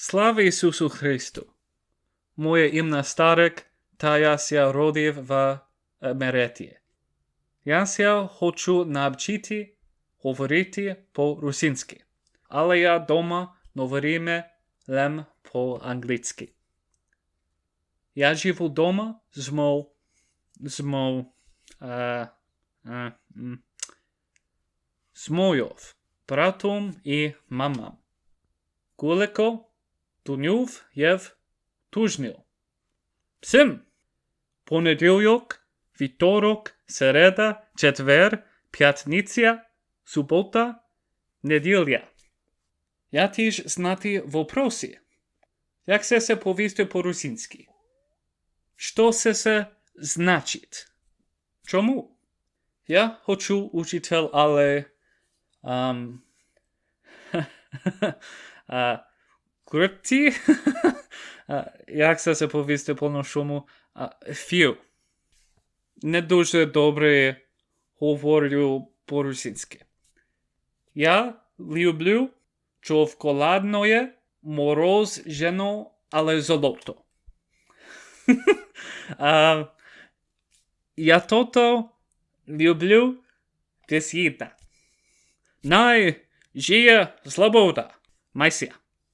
Слава Ісусу Христу! Моє ім'я Старик, та я родив в Америці. Я хочу навчити говорити по-русинськи, але я дома говоримо лем по-англійськи. Я живу дома з моїм братом і мамою. Кулико днів єв тижнів. Всім! Понеділок, вівторок, середа, четвер, п'ятниця, субота, неділя. Я теж знати вопроси. Як це повісти по-русинськи? Що це значить? Чому? Я хочу учитель, але крипті? Як це повісти по-нашому? Філ. Не дуже добре говорю по-русинськи. Я люблю шоколадне мороженое, але золото. Я тото люблю десята. Най жиє свобода. Майся.